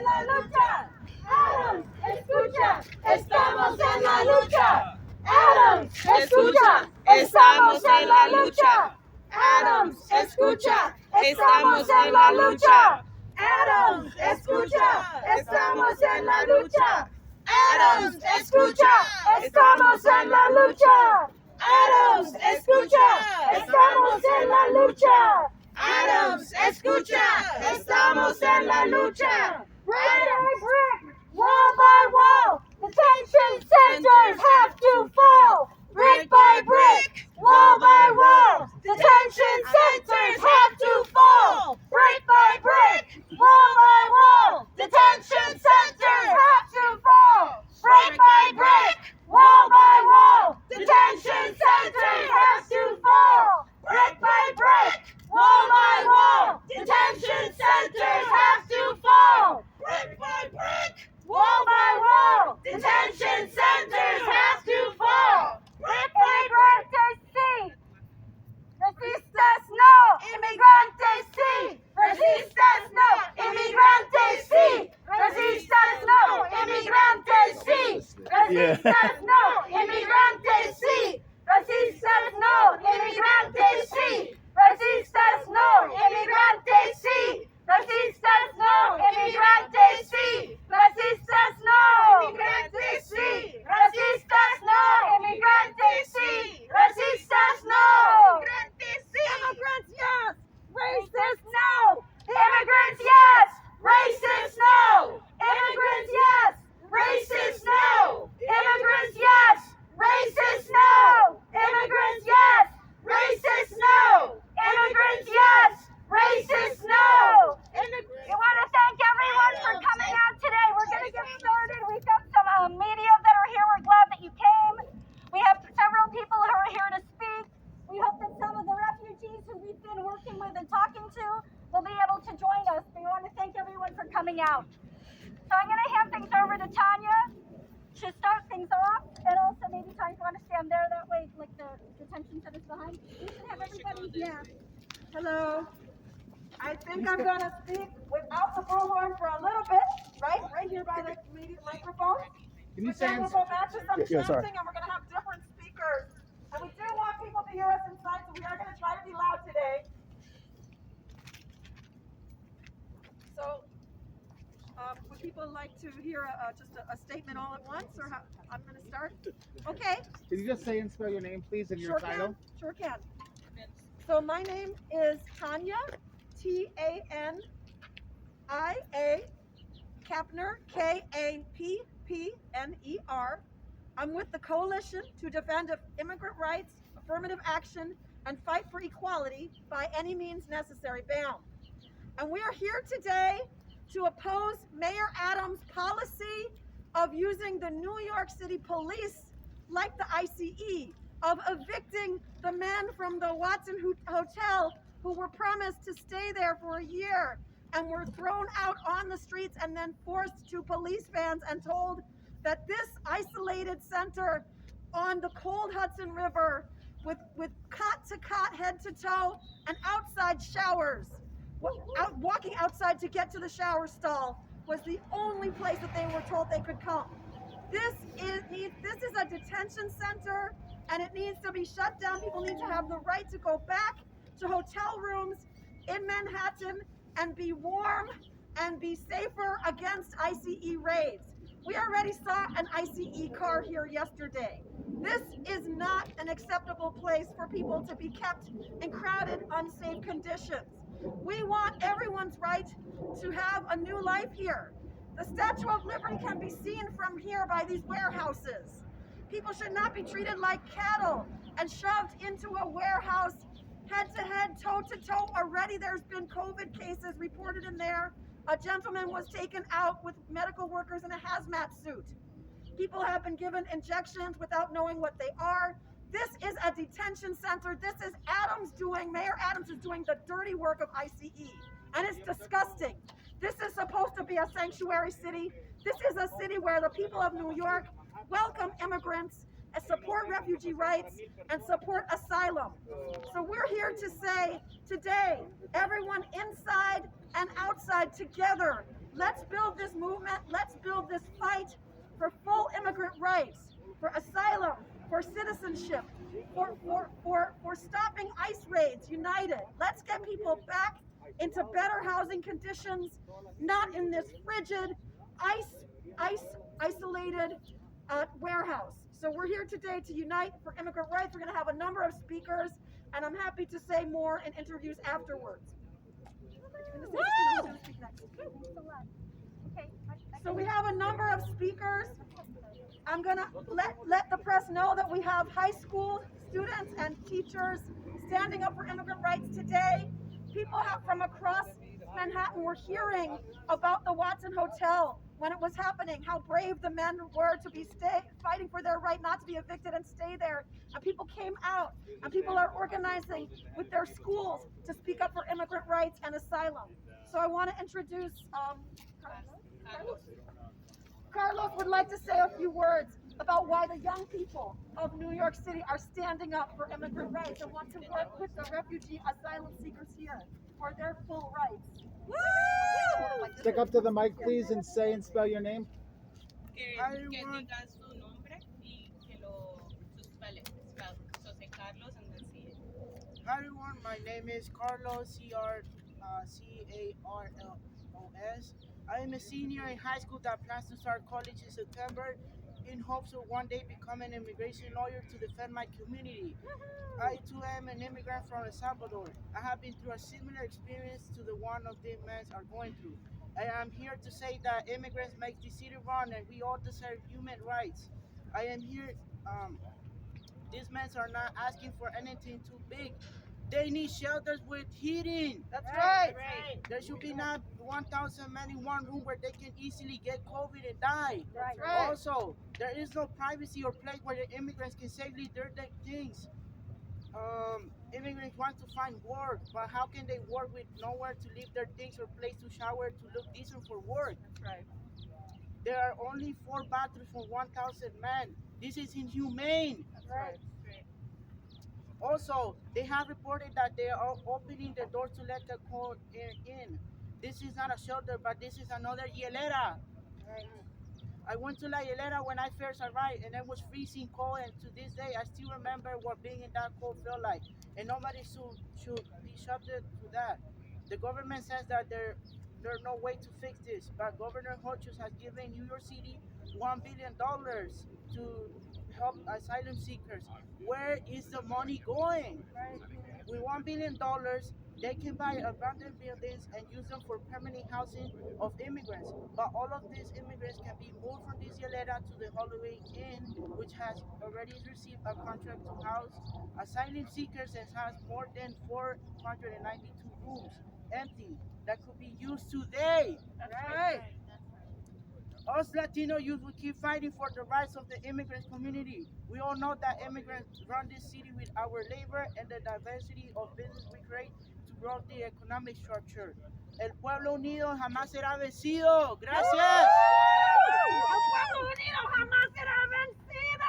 en la lucha. Adams, escucha, estamos en la lucha. Adams, escucha, estamos en la lucha. Adams, escucha, estamos en la lucha. Adams, escucha, estamos en la lucha. Adams, escucha, estamos en la lucha. Adams, escucha, estamos en la lucha. Adams, escucha, estamos en la lucha. Brick by brick, wall by wall, detention centers have to fall. Brick by brick, wall by wall, detention centers have to fall. Brick by brick, wall by wall, detention centers have to fall. Brick by brick, wall by wall, detention centers have to fall. Brick by brick, wall by wall, detention centers have to fall. Brick by brick, wall by wall, detention centers have to fall. Brick by brick, sí. Resistas no, inmigrantes sí. Resistas no, inmigrantes sí. Resistas no, inmigrantes sí. Resistas no, inmigrantes sí. Resistas no, inmigrantes sí. Resistas no, inmigrantes sí. Resistas no, inmigrantes sí. Resistas no, inmigrantes sí. Resistas no, inmigrantes sí. Resistas no, inmigrantes sí. Immigrants yes, racists no. Immigrants yes, racists no. Immigrants yes, racists no. Immigrants yes, racists no. Immigrants yes, racists no. Immigrants yes, racists no. We want to thank everyone for coming out today. We're going to get started. We've got some media that are here. We're glad that you came. We have several people who are here to speak. We hope that some of the refugees who we've been working with and talking to will be able to join us. We want to thank everyone for coming out. So I'm going to hand things over to Tanya to start things off, and also maybe Tanya, if you want to stand there that way, like the detention center's behind. We should have everybody. Yeah. Hello. I think I'm going to speak without the bullhorn for a little bit, right? Right here by the immediate microphone. Can you But then we'll go back to some chanting, and we're going to have different speakers. And we do want people to hear us inside, so we are going to try to be loud today. So, would people like to hear just a statement all at once, or how I'm going to start? Okay. Can you just say and spell your name, please, and your title? Sure can. So my name is Tanya, Tania, Kapner, Kappner. I'm with the Coalition to Defend Immigrant Rights, Affirmative Action, and Fight for Equality by any means necessary, BAM. And we are here today to oppose Mayor Adams' policy of using the New York City police, like the ICE, of evicting the men from the Watson Hotel who were promised to stay there for a year and were thrown out on the streets and then forced to police vans and told that this isolated center on the cold Hudson River with cot to cot, head to toe, and outside showers, walking outside to get to the shower stall was the only place that they were told they could come. This is a detention center, and it needs to be shut down. People need to have the right to go back to hotel rooms in Manhattan and be warm and be safer against ICE raids. We already saw an ICE car here yesterday. This is not an acceptable place for people to be kept in crowded, unsafe conditions. We want everyone's right to have a new life here. The Statue of Liberty can be seen from here by these warehouses. People should not be treated like cattle and shoved into a warehouse head-to-head, toe-to-toe. Already there's been COVID cases reported in there. A gentleman was taken out with medical workers in a hazmat suit. People have been given injections without knowing what they are. This is a detention center. This is Mayor Adams is doing the dirty work of ICE, and it's disgusting. This is supposed to be a sanctuary city. This is a city where the people of New York welcome immigrants and support refugee rights and support asylum. So we're here to say today, everyone inside and outside together, let's build this movement. Let's build this fight for full immigrant rights, for asylum, for citizenship, for stopping ICE raids, united. Let's get people back into better housing conditions, not in this frigid, isolated warehouse. So we're here today to unite for immigrant rights. We're going to have a number of speakers, and I'm happy to say more in interviews afterwards. So we have a number of speakers. I'm gonna let the press know that we have high school students and teachers standing up for immigrant rights today. People from across Manhattan were hearing about the Watson Hotel when it was happening, how brave the men were to be fighting for their right not to be evicted and stay there. And people came out, and people are organizing with their schools to speak up for immigrant rights and asylum. So I want to introduce Carlos would like to say a few words about why the young people of New York City are standing up for immigrant rights and want to work with the refugee asylum seekers here for their full rights. Stick up to the mic, please, and say and spell your name. Hi everyone. Hi everyone, my name is Carlos, Carlos. I am a senior in high school that plans to start college in September in hopes of one day becoming an immigration lawyer to defend my community. I too am an immigrant from El Salvador. I have been through a similar experience to the one of the men are going through. I am here to say that immigrants make the city run and we all deserve human rights. I am here, these men are not asking for anything too big. They need shelters with heating. That's right. There should be not 1,000 men in one room where they can easily get COVID and die. Right. Also, there is no privacy or place where the immigrants can safely do their things. Immigrants want to find work, but how can they work with nowhere to leave their things or place to shower to look decent for work? That's right. There are only 4 bathrooms for 1,000 men. This is inhumane. That's right. Also, they have reported that they are opening the doors to let the cold air in. This is not a shelter, but this is another hielera. I went to La Hielera when I first arrived, and it was freezing cold, and to this day, I still remember what being in that cold felt like. And nobody should be subject to that. The government says that there's no way to fix this, but Governor Hochul has given New York City $1 billion to help asylum seekers. Where is the money going? With $1 billion, they can buy abandoned buildings and use them for permanent housing of immigrants. But all of these immigrants can be moved from this Hielera to the Holloway Inn, which has already received a contract to house asylum seekers and has more than 492 rooms empty that could be used today. That's right. Us Latino youth will keep fighting for the rights of the immigrant community. We all know that immigrants run this city with our labor and the diversity of business we create to grow the economic structure. El pueblo unido jamás será vencido. Gracias. El pueblo unido jamás será vencido.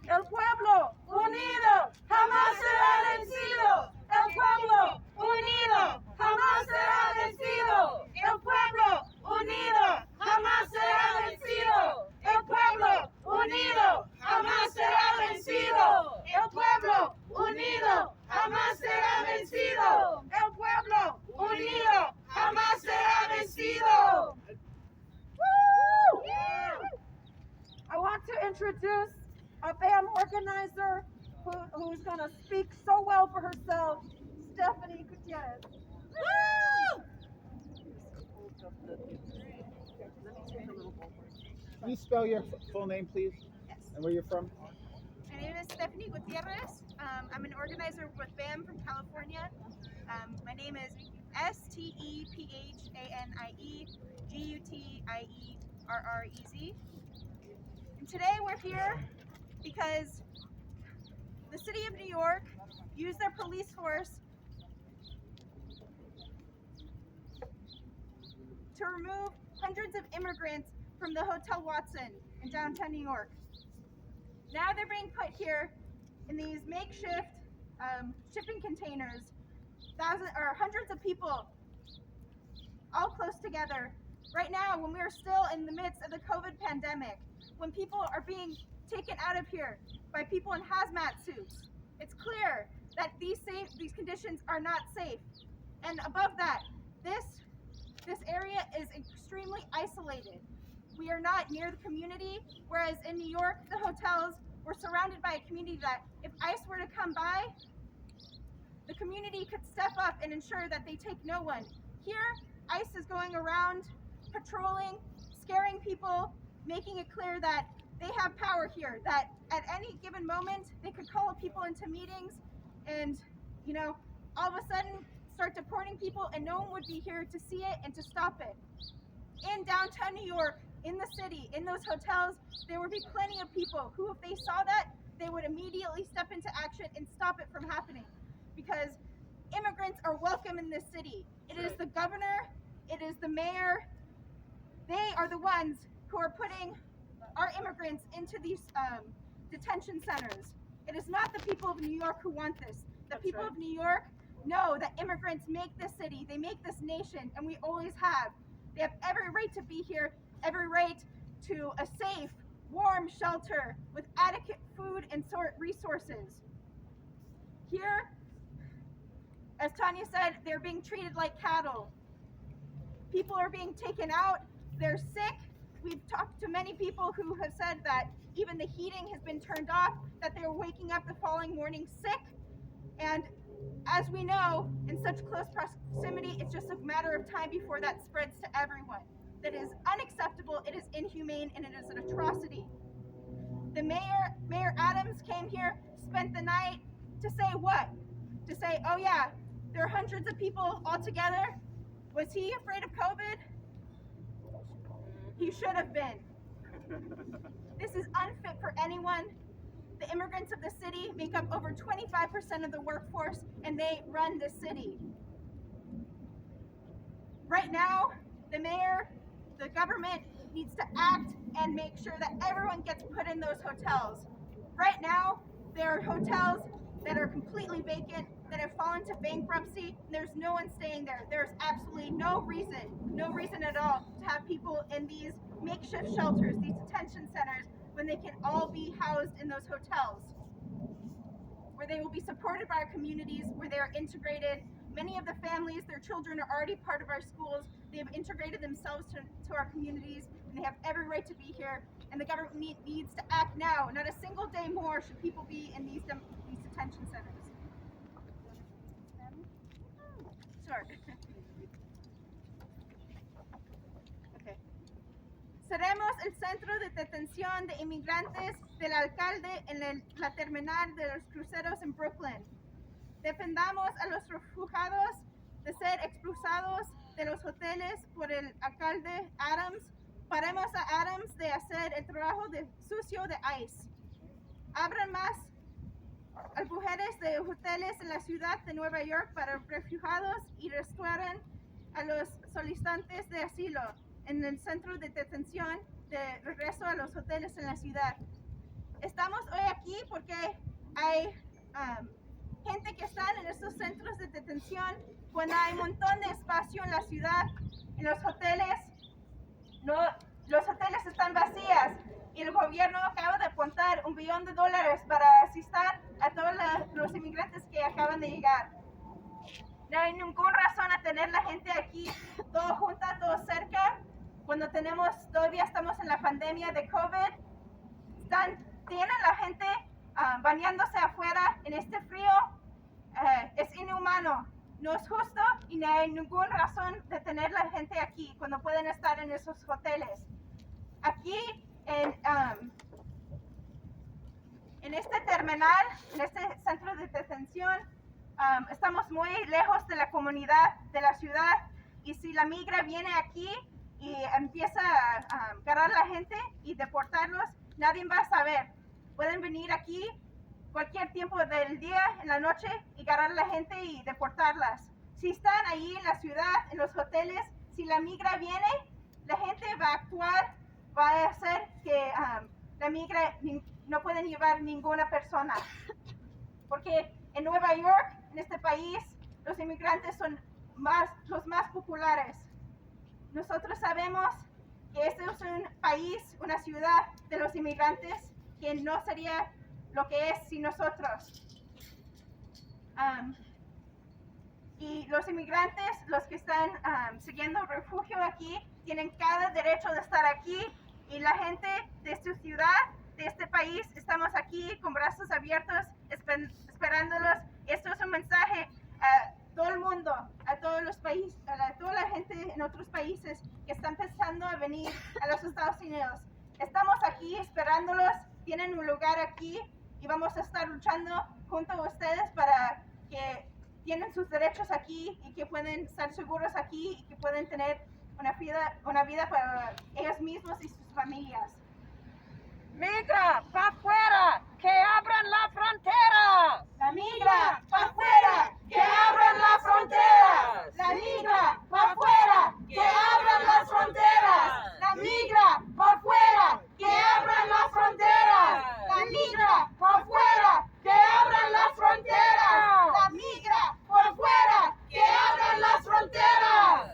El pueblo unido jamás será vencido. El pueblo unido jamás será vencido. El pueblo unido jamás será vencido. El pueblo unido jamás será vencido. El pueblo unido jamás será vencido. El pueblo unido jamás será vencido. I want to introduce a band organizer who's going to speak so well for herself, Stephanie Gutierrez. Can you spell your full name, please? Yes. And where you're from? My name is Stephanie Gutierrez. I'm an organizer with BAM from California. My name is STEPHANIE And today we're here because the city of New York used their police force to remove hundreds of immigrants from the Hotel Watson in downtown New York. Now they're being put here in these makeshift shipping containers hundreds of people all close together. Right now, when we are still in the midst of the COVID pandemic, when people are being taken out of here by people in hazmat suits, it's clear that these conditions are not safe. And above that, this area is extremely isolated. We are not near the community, whereas in New York, the hotels were surrounded by a community that if ICE were to come by, the community could step up and ensure that they take no one. Here, ICE is going around patrolling, scaring people, making it clear that they have power here, that at any given moment, they could call people into meetings and, all of a sudden start deporting people and no one would be here to see it and to stop it. In downtown New York, in the city, in those hotels, there would be plenty of people who, if they saw that, they would immediately step into action and stop it from happening. Because immigrants are welcome in this city. It is the governor, it is the mayor, they are the ones who are putting our immigrants into these detention centers. It is not the people of New York who want this. The people of New York know that immigrants make this city, they make this nation, and we always have. They have every right to be here, every right to a safe, warm shelter with adequate food and resources. Here, as Tanya said, they're being treated like cattle. People are being taken out, they're sick. We've talked to many people who have said that even the heating has been turned off, that they're waking up the following morning sick. And as we know, in such close proximity, it's just a matter of time before that spreads to everyone. That is unacceptable, it is inhumane, and it is an atrocity. The Mayor Adams came here, spent the night to say what? To say, oh yeah, there are hundreds of people all together. Was he afraid of COVID? He should have been. This is unfit for anyone. The immigrants of the city make up over 25% of the workforce, and they run the city. Right now, the mayor, the government needs to act and make sure that everyone gets put in those hotels. Right now, there are hotels that are completely vacant, that have fallen to bankruptcy, and there's no one staying there. There's absolutely no reason at all to have people in these makeshift shelters, these detention centers, when they can all be housed in those hotels, where they will be supported by our communities, where they are integrated. Many of the families, their children are already part of our schools. They have integrated themselves to our communities, and they have every right to be here. And the government needs to act now. Not a single day more should people be in these detention centers. Sure. Okay. Seremos el centro de detención de inmigrantes del alcalde en la terminal de los cruceros en Brooklyn. Defendamos a los refugiados de ser expulsados de los hoteles por el alcalde Adams. Paremos a Adams de hacer el trabajo sucio de ICE. Abran más albergues de hoteles en la ciudad de Nueva York para refugiados y restauren a los solicitantes de asilo en el centro de detención de regreso a los hoteles en la ciudad. Estamos hoy aquí porque hay gente que está en estos centros de detención cuando hay un montón de espacio en la ciudad, en los hoteles. Los hoteles están vacíos y el gobierno acaba de apuntar $1 billón para asistir a todos los inmigrantes que acaban de llegar. No hay ninguna razón a tener la gente aquí, todo junta, todo cerca, cuando todavía estamos en la pandemia de COVID. Tienen la gente bañándose afuera en este frío. Es inhumano, no es justo y no hay ninguna razón de tener la gente aquí cuando pueden estar en esos hoteles. Aquí en este terminal, en este centro de detención, estamos muy lejos de la comunidad, de la ciudad, y si la migra viene aquí y empieza a agarrar a la gente y deportarlos, nadie va a saber. Pueden venir aquí cualquier tiempo del día, en la noche, y agarrar a la gente y deportarlas. Si están ahí en la ciudad, en los hoteles, si la migra viene, la gente va a actuar, va a hacer que la migra no pueden llevar ninguna persona. Porque en Nueva York, en este país, los inmigrantes son los más populares. Nosotros sabemos que este es un país, una ciudad de los inmigrantes, que no sería lo que es sin nosotros. Y los inmigrantes, los que están siguiendo refugio aquí, tienen cada derecho de estar aquí, y la gente de su ciudad, de este país, estamos aquí con brazos abiertos esperándolos. Esto es un mensaje a todo el mundo, a todos los países, a toda la gente en otros países que están pensando en venir a los Estados Unidos. Estamos aquí esperándolos, tienen un lugar aquí y vamos a estar luchando junto a ustedes para que tienen sus derechos aquí y que pueden estar seguros aquí y que pueden tener una vida para ellos mismos y sus familias. Migra para afuera, que abran la frontera. La migra para afuera, que abran las fronteras. La migra para afuera, que abran las fronteras. La migra para afuera, que abran las fronteras. La migra para afuera, que abran las fronteras. La migra para afuera, que abran las fronteras.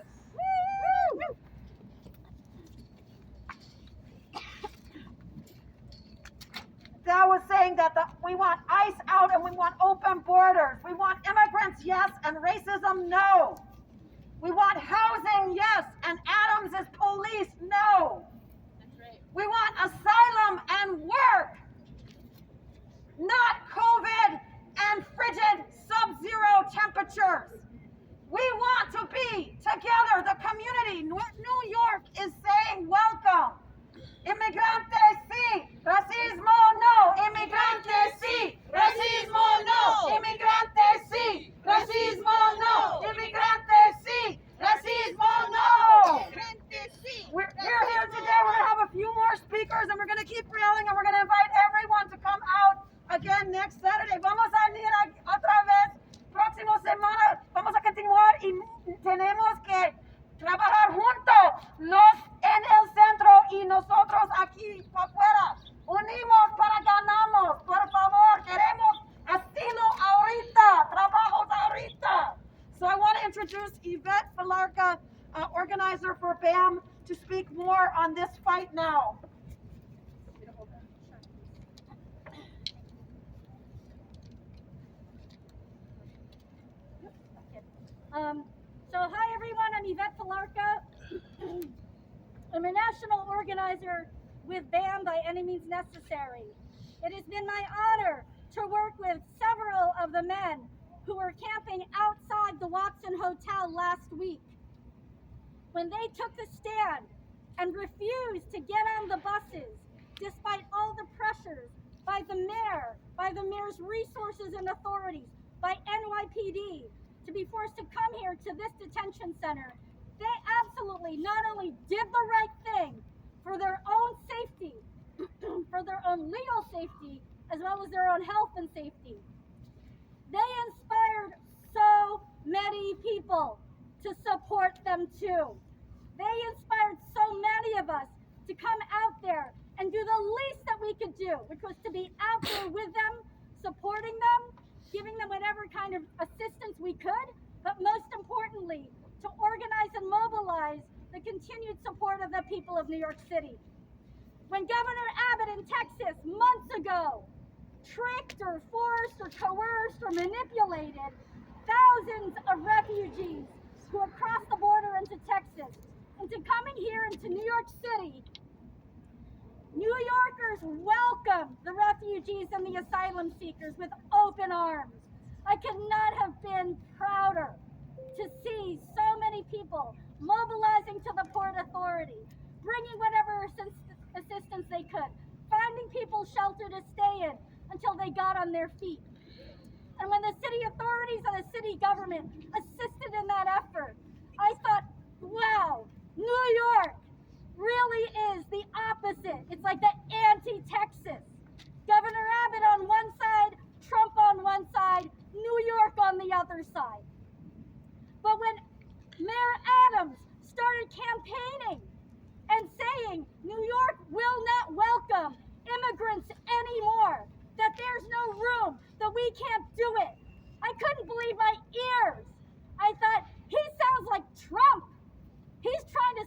That was saying that we want ICE out and we want open borders. We want immigrants, yes, and racism, no. We want housing, yes, and Adams is police, no. We want asylum and work, not COVID and frigid sub-zero temperatures. We want to be together, the community. New York is saying welcome. Inmigrantes sí, racismo no. Inmigrantes sí, racismo no. Inmigrantes sí, racismo no. Inmigrantes sí, racismo no. We're here today. We're going to have a few more speakers and we're going to keep railing and we're going to invite everyone to come out again next Saturday. Vamos a venir otra vez próxima semana. Vamos a continuar y tenemos que trabajar juntos, los en el centro y nosotros aquí afuera. Unimos para ganamos, por favor, queremos asilo ahorita, trabajos ahorita. So I want to introduce Yvette Falarca, organizer for BAM, to speak more on this fight now. So hi everyone, I'm Yvette Falarca. I'm a national organizer with BAM by Any Means Necessary. It has been my honor to work with several of the men who were camping outside the Watson Hotel last week. When they took the stand and refused to get on the buses, despite all the pressures by the mayor, by the mayor's resources and authorities, by NYPD, to be forced to come here to this detention center, they absolutely not only did the right thing for their own safety, for their own legal safety, as well as their own health and safety. They inspired so many people to support them too. They inspired so many of us to come out there and do the least that we could do, which was to be out there with them, supporting them, giving them whatever kind of assistance we could, but most importantly, to organize and mobilize the continued support of the people of New York City. When Governor Abbott in Texas months ago tricked or forced or coerced or manipulated thousands of refugees who had crossed the border into Texas, into coming here into New York City, New Yorkers welcomed the refugees and the asylum seekers with open arms. I could not have been prouder to see so many people mobilizing to the Port Authority, bringing whatever assistance they could, finding people shelter to stay in until they got on their feet. And when the city authorities and the city government assisted in that effort, I thought, wow, New York really is the opposite. It's like the anti-Texas. Governor Abbott on one side, Trump on one side, New York on the other side. But when Mayor Adams started campaigning and saying New York will not welcome immigrants anymore, that there's no room, that we can't do it, I couldn't believe my ears. I thought, he sounds like Trump. He's trying to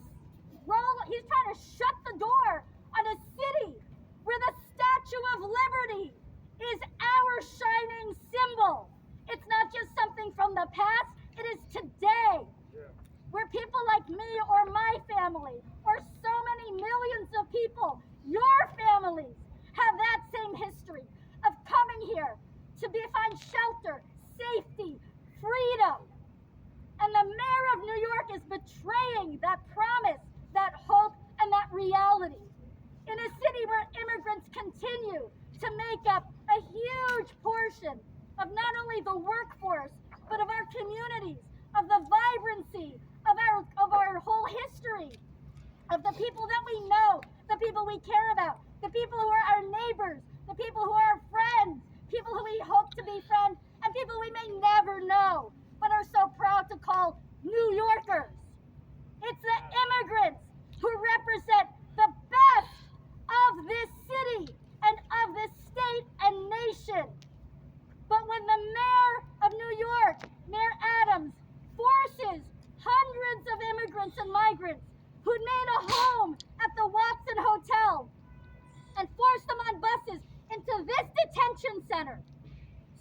shut the door on a city where the Statue of Liberty is our shining symbol. It's not just something from the past, it is today. Where people like me or my family, or so many millions of people, your families, have that same history of coming here to find shelter, safety, freedom. And the mayor of New York is betraying that promise, that hope, and that reality. In a city where immigrants continue to make up a huge portion of not only the workforce, but of our communities, of the vibrancy, of our whole history, of the people that we know, the people we care about, the people who are our neighbors, the people who are our friends, people who we hope to be friends, and people we may never know, but are so proud to call New Yorkers. It's the immigrants who represent the best of this city and of this state and nation. But when the mayor of New York, Mayor Adams, forces hundreds of immigrants and migrants who'd made a home at the Watson Hotel and forced them on buses into this detention center,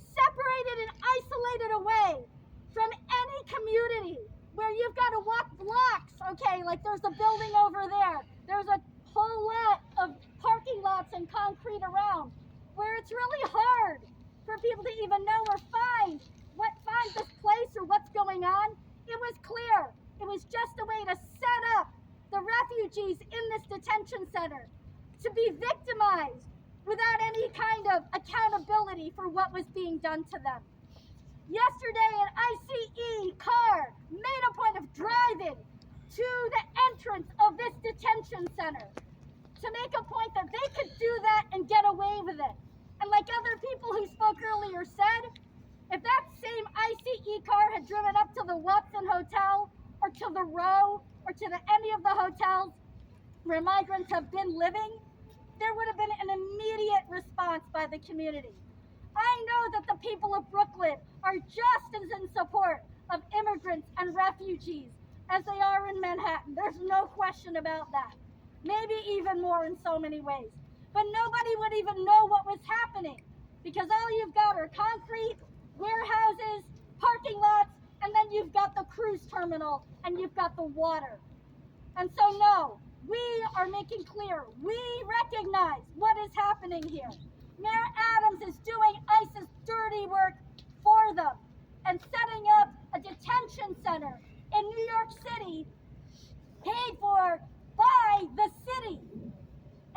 separated and isolated away from any community where you've got to walk blocks, okay, like there's a building over there, there's a whole lot of parking lots and concrete around, where it's really hard for people to even know or find this place or what's going on. It was clear. It was just a way to set up the refugees in this detention center to be victimized without any kind of accountability for what was being done to them. Yesterday, an ICE car made a point of driving to the entrance of this detention center to make a point that they could do that and get away with it. And like other people who spoke earlier said, if that same ICE car had driven up to the Watson Hotel or to the Row or to any of the hotels where migrants have been living, there would have been an immediate response by the community. I know that the people of Brooklyn are just as in support of immigrants and refugees as they are in Manhattan. There's no question about that. Maybe even more in so many ways. But nobody would even know what was happening because all you've got are concrete, warehouses, parking lots, and then you've got the cruise terminal and you've got the water. And so no, we are making clear, we recognize what is happening here. Mayor Adams is doing ICE's dirty work for them and setting up a detention center in New York City paid for by the city.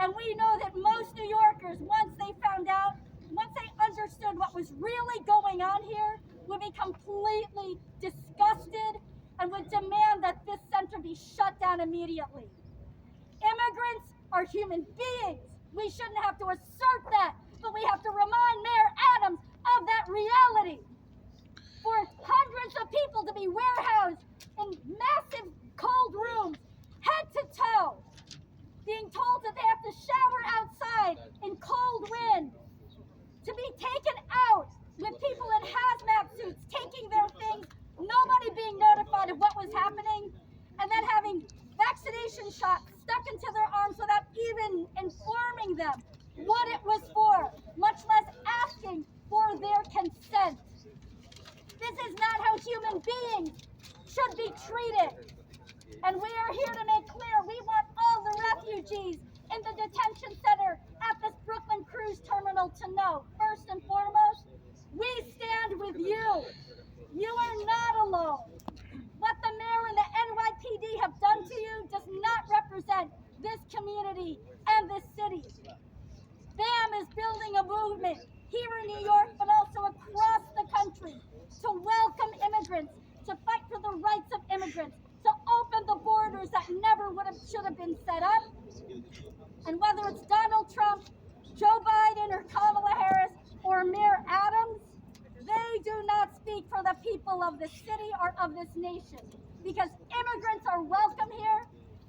And we know that most New Yorkers, once they understood what was really going on here, would be completely disgusted and would demand that this center be shut down immediately. Immigrants are human beings. We shouldn't have to assert that, but we have to remind Mayor Adams of that reality. For hundreds of people to be warehoused in massive cold rooms, head to toe, being told that they have to shower outside in cold wind, to be taken out with people in hazmat suits taking their things, nobody being notified of what was happening, and then having vaccination shots stuck into their arms without even informing them what it was for, much less asking for their consent. This is not how human beings should be treated. And we are here to make clear we want all the refugees in the detention center at this Brooklyn cruise terminal to know, first and foremost, we stand with you. You are not alone. What the mayor and the NYPD have done to you does not represent this community and this city. BAM is building a movement here in New York, but also across the country to welcome immigrants, to fight for the rights of immigrants, to open the borders that never should have been set up. And whether it's Donald Trump, Joe Biden, or Kamala Harris, or Mayor Adams, they do not speak for the people of this city or of this nation. Because immigrants are welcome here.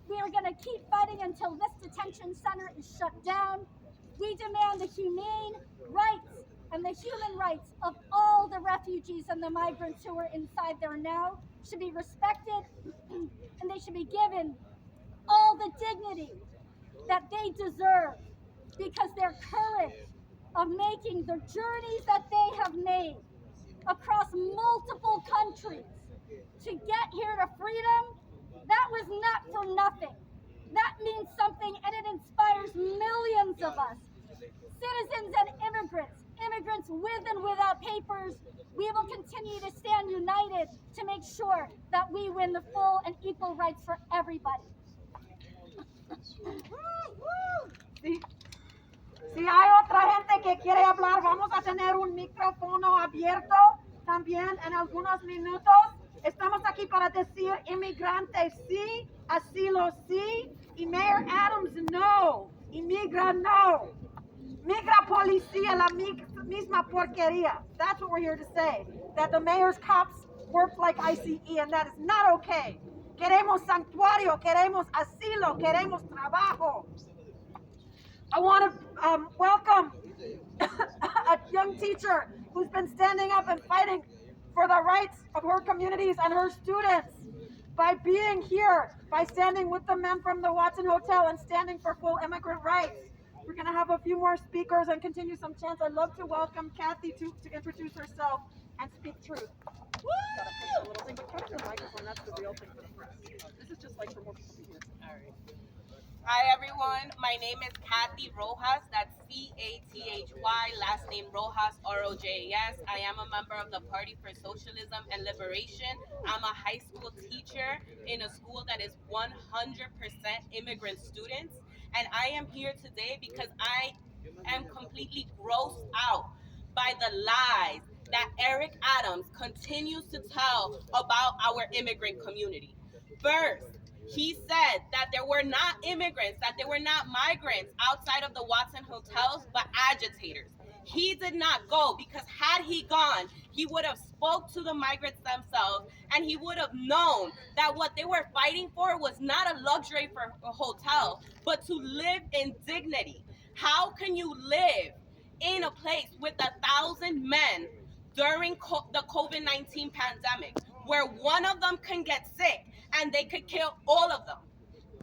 We are going to keep fighting until this detention center is shut down. We demand the humane rights and the human rights of all the refugees and the migrants who are inside there now should be respected, and they should be given all the dignity that they deserve, because their courage of making the journeys that they have made across multiple countries to get here to freedom, that was not for nothing. That means something, and it inspires millions of us, citizens and immigrants with and without papers. We will continue to stand united to make sure that we win the full and equal rights for everybody. Si hay otra gente que quiere hablar, vamos a tener un micrófono abierto también en algunos minutos. Estamos aquí para decir inmigrantes sí, asilo sí, y Mayor Adams no, inmigra no. Migra policía, la misma porquería. That's what we're here to say. That the mayor's cops work like ICE, and that is not okay. Queremos santuario, queremos asilo, queremos trabajo. I want to welcome a young teacher who's been standing up and fighting for the rights of her communities and her students by being here, by standing with the men from the Watson Hotel and standing for full immigrant rights. We're going to have a few more speakers and continue some chants. I'd love to welcome Kathy to introduce herself and speak truth. Gotta push a little thing, but catch the microphone. That's the real thing for the press. This is just like for more people to hear. All right. Hi everyone, my name is Kathy Rojas, that's C-A-T-H-Y, last name Rojas, R-O-J-A-S. I am a member of the Party for Socialism and Liberation. I'm a high school teacher in a school that is 100% immigrant students. And I am here today because I am completely grossed out by the lies that Eric Adams continues to tell about our immigrant community. First, he said that there were not immigrants, that there were not migrants outside of the Watson hotels, but agitators. He did not go because had he gone, he would have spoke to the migrants themselves, and he would have known that what they were fighting for was not a luxury for a hotel, but to live in dignity. How can you live in a place with 1,000 men during the COVID-19 pandemic, where one of them can get sick and they could kill all of them,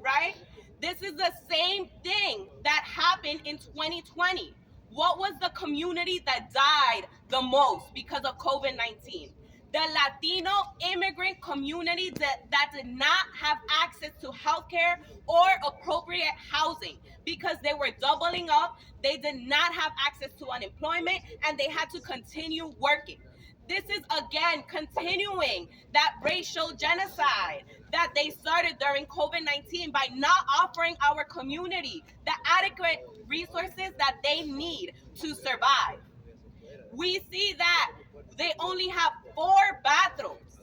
right? This is the same thing that happened in 2020. What was the community that died the most because of COVID-19? The Latino immigrant community that did not have access to healthcare or appropriate housing because they were doubling up, they did not have access to unemployment, and they had to continue working. This is again continuing that racial genocide that they started during COVID-19 by not offering our community the adequate resources that they need to survive. We see that they only have 4 bathrooms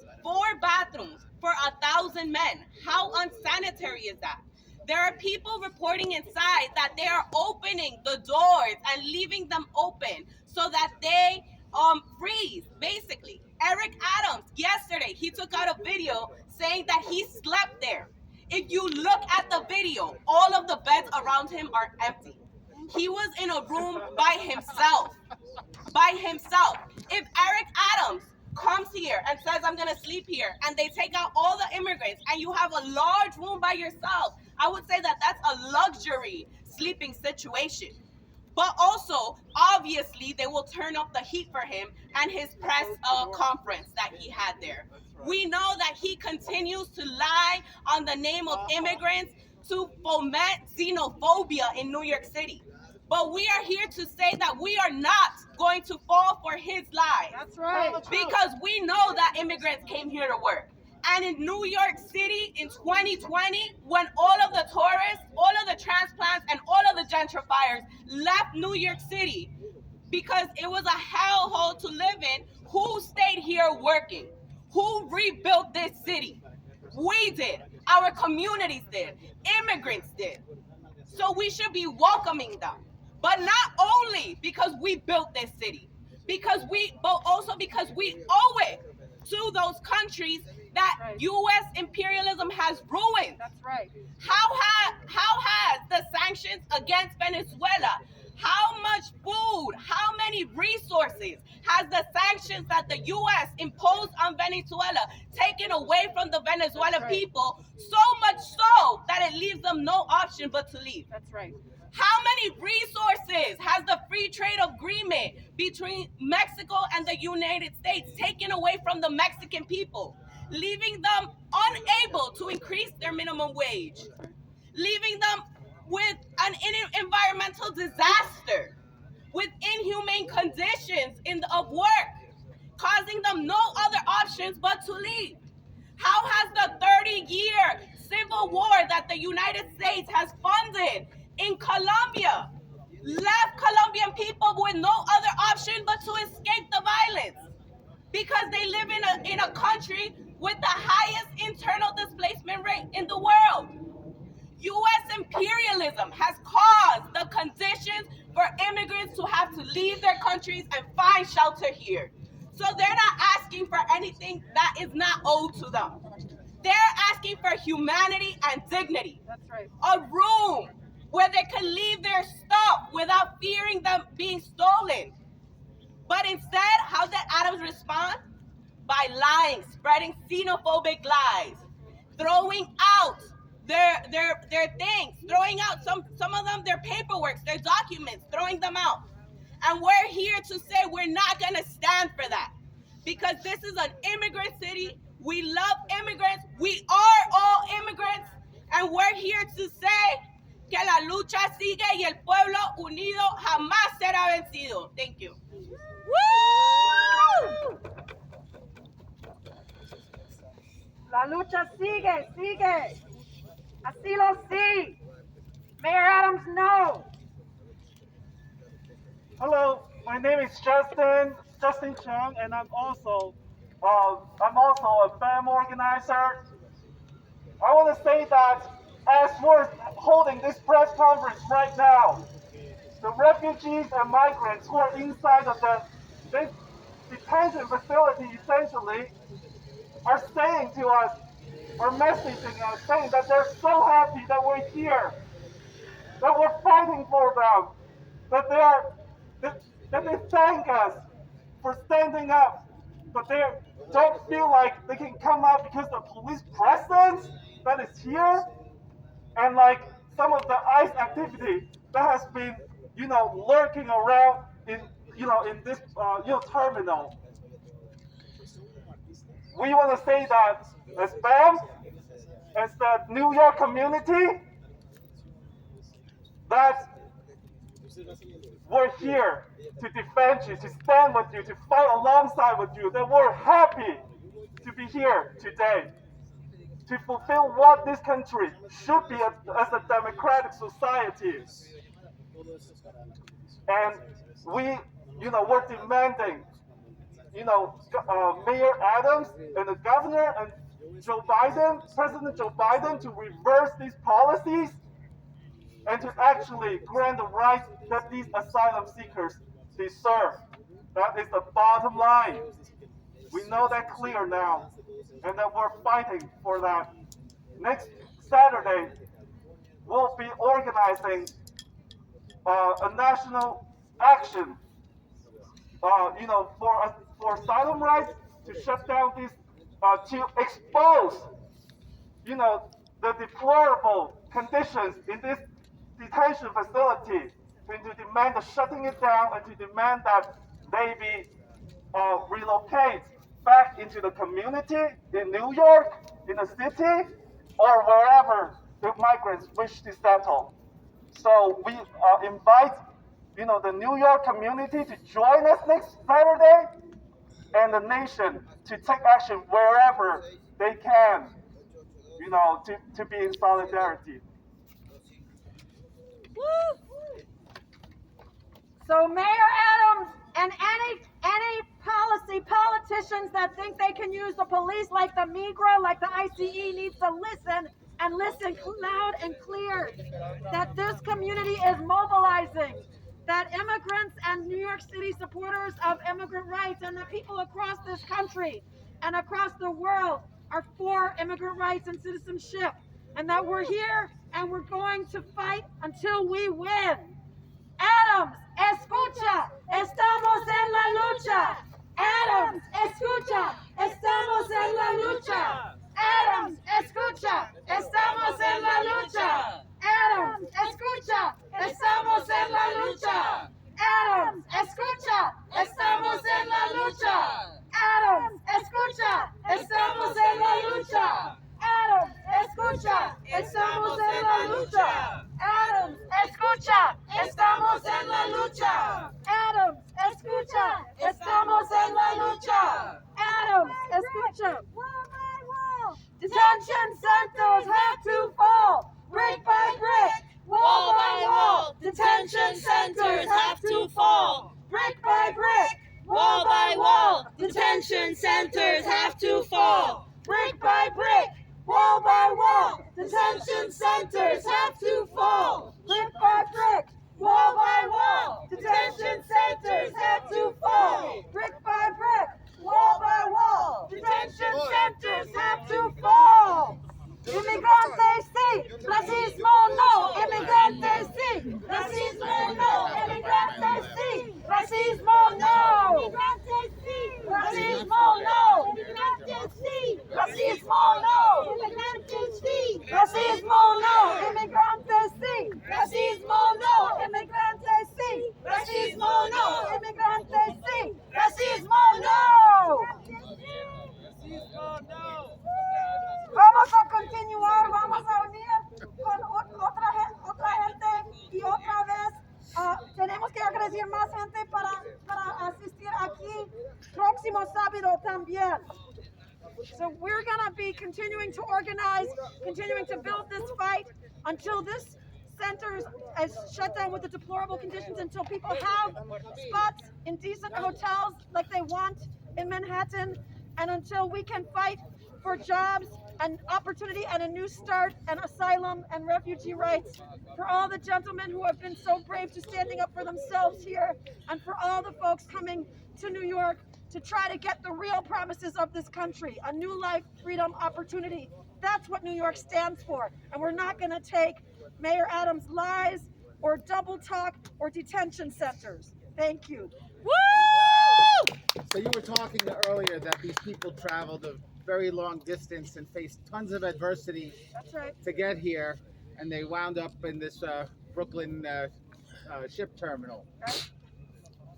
for 1,000 men. How unsanitary is that? There are people reporting inside that they are opening the doors and leaving them open so that they freeze, basically. Eric Adams, yesterday, he took out a video saying that he slept there. If you look at the video, all of the beds around him are empty. He was in a room by himself. If Eric Adams comes here and says, I'm gonna sleep here, and they take out all the immigrants and you have a large room by yourself, I would say that that's a luxury sleeping situation. But also, obviously, they will turn up the heat for him and his press conference that he had there. We know that he continues to lie on the name of immigrants to foment xenophobia in New York City. But we are here to say that we are not going to fall for his lies. That's right. Because we know that immigrants came here to work. And in New York City in 2020, when all of the tourists, all of the transplants, and all of the gentrifiers left New York City because it was a hellhole to live in, who stayed here working? Who rebuilt this city? We did. Our communities did. Immigrants did. So we should be welcoming them. But not only because we built this city, but also because we owe it to those countries that U.S. imperialism has ruined. That's right. How has the sanctions against Venezuela, How much food, how many resources has the sanctions that the U.S. imposed on Venezuela taken away from the Venezuelan people, so much so that it leaves them no option but to leave? That's right. How many resources has the free trade agreement between Mexico and the United States taken away from the Mexican people, leaving them unable to increase their minimum wage, leaving them with an environmental disaster, with inhumane conditions of work, causing them no other options but to leave? How has the 30-year civil war that the United States has funded in Colombia left Colombian people with no other option but to escape the violence? Because they live in a country with the highest internal displacement rate in the world. U.S. imperialism has caused the conditions for immigrants to have to leave their countries and find shelter here. So they're not asking for anything that is not owed to them. They're asking for humanity and dignity. That's right. A room where they can leave their stuff without fearing them being stolen. But instead, how did Adams respond? By lying, spreading xenophobic lies, throwing out their things, throwing out some of them, their paperwork, their documents, throwing them out. And we're here to say we're not going to stand for that, because this is an immigrant city. We love immigrants. We are all immigrants. And we're here to say que la lucha sigue y el pueblo unido jamás será vencido. Thank you. Woo! La lucha sigue, sigue. Así lo sí. Mayor Adams, no. Hello, my name is Justin Chung, and I'm also a BAM organizer. I want to say that as we're holding this press conference right now, the refugees and migrants who are inside of this detention facility essentially are saying to us, or messaging us, saying that they're so happy that we're here, that we're fighting for them, that they thank us for standing up, but they don't feel like they can come out because of the police presence that is here, and like some of the ICE activity that has been, lurking around in this, terminal. We want to say that as BAM, as the New York community, that we're here to defend you, to stand with you, to fight alongside with you, that we're happy to be here today, to fulfill what this country should be as a democratic society. And we're demanding, Mayor Adams and the governor and President Joe Biden, to reverse these policies and to actually grant the rights that these asylum seekers deserve. That is the bottom line. We know that clear now, and that we're fighting for that. Next Saturday, we'll be organizing a national action, for asylum rights, to shut down these, to expose, the deplorable conditions in this detention facility, and to demand the shutting it down, and to demand that they be relocate back into the community in New York, in the city, or wherever the migrants wish to settle. So we invite, the New York community to join us next Saturday, and the nation to take action wherever they can, to be in solidarity. So Mayor Adams and any politicians that think they can use the police like the Migra, like the ICE, needs to listen, and listen loud and clear, that this community is mobilizing, that immigrants and New York City supporters of immigrant rights and the people across this country and across the world are for immigrant rights and citizenship, and that we're here and we're going to fight until we win. Adams! Adams, escucha, estamos en la lucha. Adams, escucha, estamos en la lucha. Adams, escucha, estamos en la lucha. Adams, escucha, estamos en la lucha. Adams, escucha, estamos en la lucha. Adams, escucha, estamos en la lucha. Adams, escucha, estamos en la lucha. Adams, escucha, estamos en la lucha. Adams, escucha, estamos en la lucha. Adams, escucha. Wall by wall. Detention centers have to fall, brick by brick, wall by wall. Detention centers have to fall, brick by brick, wall by wall. Detention centers have to fall, brick by brick, wall by wall. Detention centers have to fall, brick by brick, wall by wall. Detention centers have to fall, brick by brick, wall by wall. Detention centers have to fall. Inmigrantes sí, racismo no. Inmigrantes sí, racismo no. Inmigrantes sí, racismo no. Inmigrantes sí. Racismo no. Inmigrantes sí. Racismo no. Inmigrantes sí. Racismo no. Inmigrantes sí. Racismo no. Inmigrantes sí. Racismo no. Inmigrantes sí. Racismo no. Vamos a continuar, vamos a unir con otra gente y otra vez tenemos que agradecer más gente para asistir aquí próximo sábado también. So we're going to be continuing to organize, continuing to build this fight until this center is shut down with the deplorable conditions, until people have spots in decent hotels like they want in Manhattan, and until we can fight for jobs and opportunity and a new start and asylum and refugee rights for all the gentlemen who have been so brave to standing up for themselves here, and for all the folks coming to New York to try to get the real promises of this country, a new life, freedom, opportunity. That's what New York stands for, and we're not going to take Mayor Adams' lies or double talk or detention centers. Thank you. So you were talking earlier that these people traveled a very long distance and faced tons of adversity That's right. to get here, and they wound up in this Brooklyn ship terminal. Right.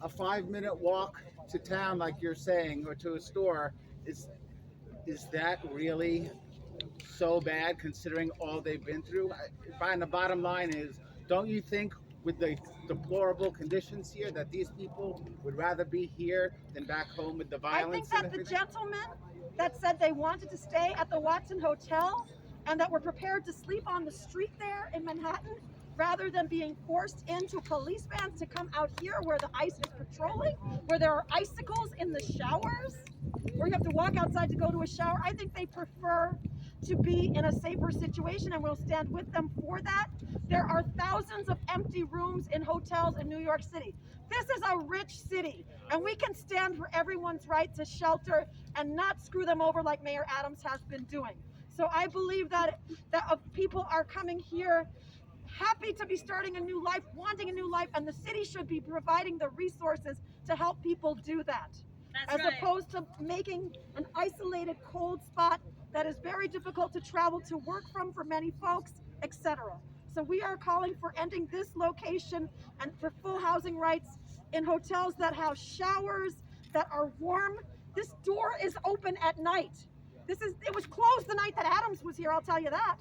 A 5-minute walk to town, like you're saying, or to a store, is that really so bad considering all they've been through? And the bottom line is, don't you think with the deplorable conditions here that these people would rather be here than back home with the I violence? think that the gentlemen that said they wanted to stay at the Watson Hotel and that were prepared to sleep on the street there in Manhattan rather than being forced into police vans to come out here where the ICE is patrolling, where there are icicles in the showers, where you have to walk outside to go to a shower. I think they prefer to be in a safer situation, and we'll stand with them for that. There are thousands of empty rooms in hotels in New York City. This is a rich city, and we can stand for everyone's right to shelter and not screw them over like Mayor Adams has been doing. So I believe that people are coming here happy to be starting a new life, wanting a new life, and the city should be providing the resources to help people do that. As opposed to making an isolated cold spot that is very difficult to travel to work from for many folks, etc. So we are calling for ending this location and for full housing rights in hotels that have showers, that are warm. This door is open at night. It was closed the night that Adams was here, I'll tell you that.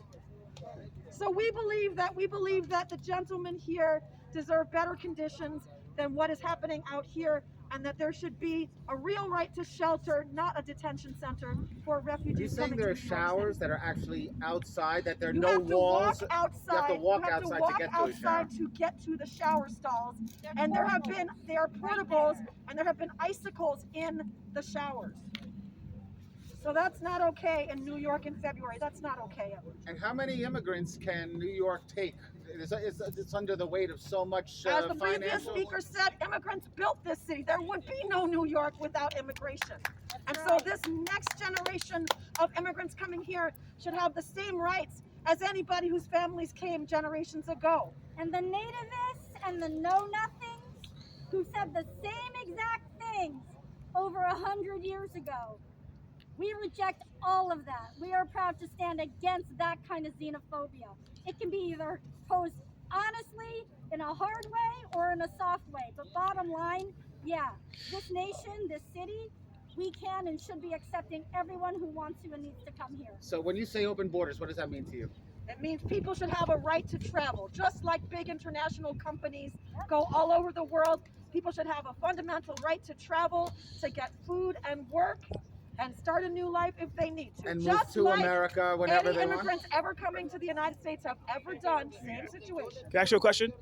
So we believe that the gentlemen here deserve better conditions than what is happening out here, and that there should be a real right to shelter, not a detention center for refugees. You're saying there are showers that are actually outside, that there are You no have to walls? walk outside. You have to walk You have outside to walk to get to a shower. outside to get to the shower stalls, and they are portables, and there have been icicles in the showers. So that's not okay in New York in February. That's not okay. And how many immigrants can New York take? It's under the weight of so much As the previous financial. speaker said, immigrants built this city. There would be no New York without immigration. And so this next generation of immigrants coming here should have the same rights as anybody whose families came generations ago. And the nativists and the know-nothing who said the same exact things over 100 years ago. We reject all of that. We are proud to stand against that kind of xenophobia. It can be either posed honestly, in a hard way, or in a soft way. But bottom line, yeah, this nation, this city, we can and should be accepting everyone who wants to and needs to come here. So when you say open borders, what does that mean to you? It means people should have a right to travel, just like big international companies go all over the world. People should have a fundamental right to travel, to get food and work, and start a new life if they need to. And just move to like America whenever any they want? immigrants ever coming to the United States have ever done, same situation. Can I ask you a question?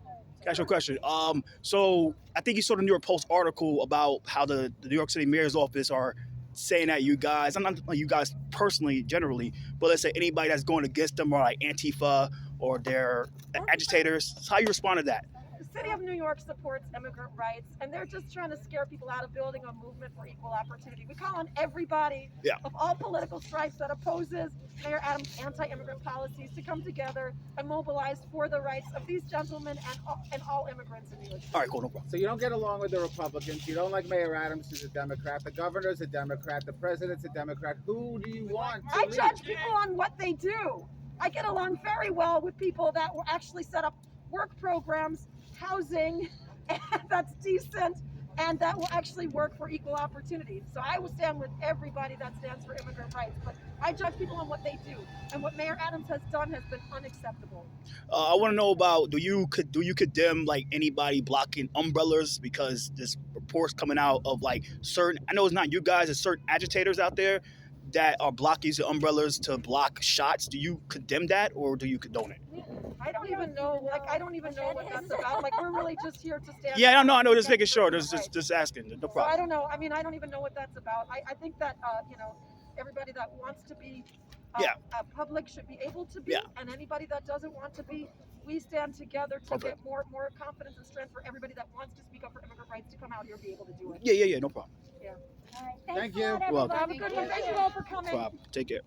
So I think you saw the New York Post article about how the New York City Mayor's office are saying that you guys, I'm not you guys personally, generally, but let's say anybody that's going against them or like Antifa or their agitators, how you respond to that? The city of New York supports immigrant rights, and they're just trying to scare people out of building a movement for equal opportunity. We call on everybody of all political stripes that opposes Mayor Adams' anti-immigrant policies to come together and mobilize for the rights of these gentlemen and all immigrants in New York City. All right, cool, no problem. So you don't get along with the Republicans. You don't like Mayor Adams, who's a Democrat. The governor's a Democrat. The president's a Democrat. Who do you want to I lead? judge people on what they do. I get along very well with people that will actually set up work programs, housing, and that's decent, and that will actually work for equal opportunity. So I will stand with everybody that stands for immigrant rights, but I judge people on what they do, and what Mayor Adams has done has been unacceptable. I want to know about do you condemn like anybody blocking umbrellas, because there's reports coming out of like certain, I know it's not you guys, it's certain agitators out there that are blocking the umbrellas to block shots. Do you condemn that or do you condone it? I don't even know, I don't even know what that's about. Like, we're really just here to stand. Yeah, I know, just making sure, just asking, no So problem. I don't know. I mean, I don't even know what that's about. I think that, everybody that wants to be public should be able to be, and anybody that doesn't want to be, we stand together to get more confidence and strength for everybody that wants to speak up for immigrant rights to come out here and be able to do it. Yeah, no problem. Yeah. All right, Thank thanks a you. lot, Welcome. everybody. Have a good one. Thank you all for coming. No problem. Take care.